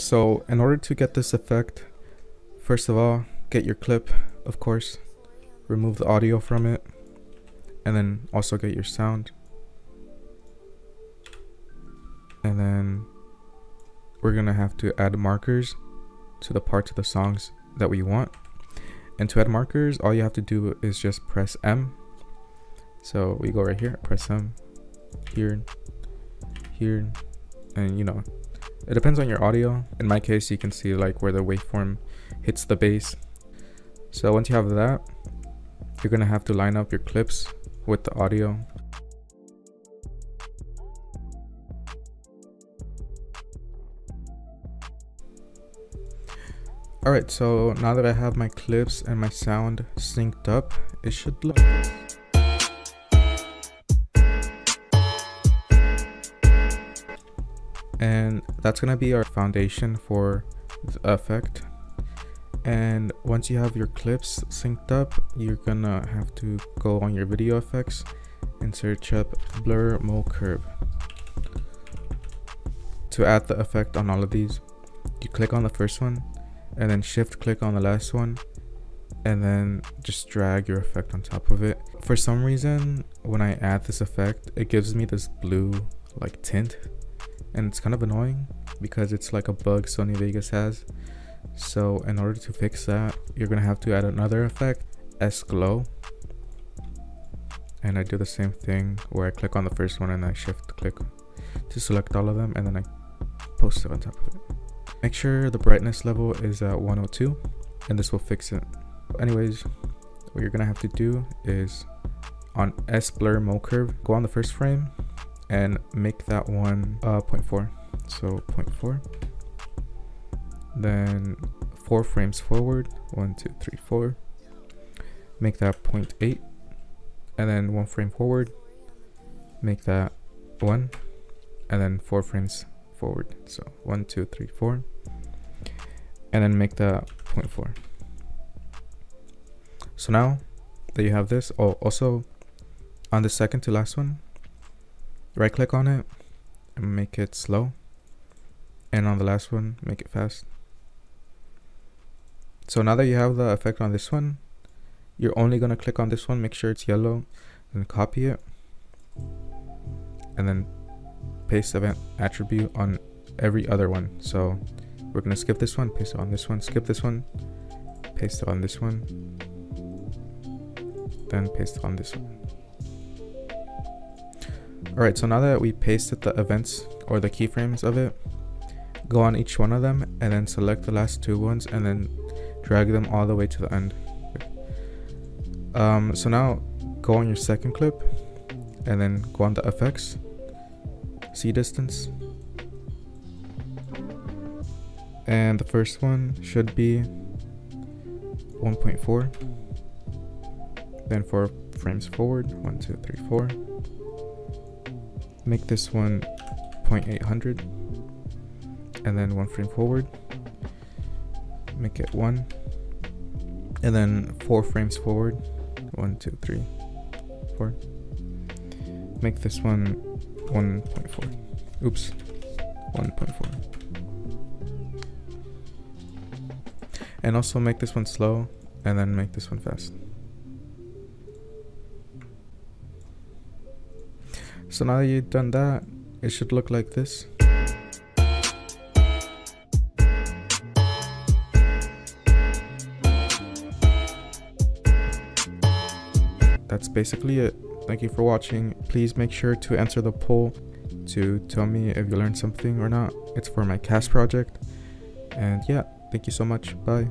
So in order to get this effect, first of all, get your clip, of course, remove the audio from it, and then also get your sound. And then we're gonna have to add markers to the parts of the songs that we want. And to add markers, all you have to do is just press M. So we go right here, press M, here, and you know, it depends on your audio. In my case, you can see like where the waveform hits the bass. So once you have that, you're gonna have to line up your clips with the audio. Alright, so now that I have my clips and my sound synced up, it should look like this. And that's gonna be our foundation for the effect. And once you have your clips synced up, you're gonna have to go on your video effects and search up blur mole curve. To add the effect on all of these, you click on the first one and then shift click on the last one, and then just drag your effect on top of it. For some reason, when I add this effect, it gives me this blue like tint, and it's kind of annoying because it's like a bug Sony Vegas has. So in order to fix that, you're gonna have to add another effect, S glow, and I do the same thing where I click on the first one and I shift click to select all of them, and then I post it on top of it. Make sure the brightness level is at 102, and this will fix it. Anyways, what you're gonna have to do is on S blur mole curve, go on the first frame and make that one 0.4. So 0.4. Then 4 frames forward, 1, 2, 3, 4. Make that 0.8, and then 1 frame forward, make that 1, and then 4 frames forward. So 1, 2, 3, 4, and then make that 0.4. So now that you have this, also on the second to last one, right click on it and make it slow, and on the last one make it fast. So now that you have the effect on this one, you're only gonna click on this one, make sure it's yellow, and copy it, and then paste event attribute on every other one. So we're gonna skip this one, paste it on this one, skip this one, paste it on this one, then paste it on this one. Alright, so now that we pasted the events or the keyframes of it, go on each one of them and then select the last 2 ones and then drag them all the way to the end. So now go on your second clip and then go on the effects, see distance, and the first one should be 1.4, then 4 frames forward, 1, 2, 3, 4. Make this one 0.800, and then 1 frame forward, make it 1, and then 4 frames forward, 1, 2, 3, 4. Make this one 1.4. Oops, 1.4. And also make this one slow, and then make this one fast. So now that you've done that, it should look like this. That's basically it. Thank you for watching. Please make sure to answer the poll to tell me if you learned something or not. It's for my cast project. And yeah, thank you so much. Bye.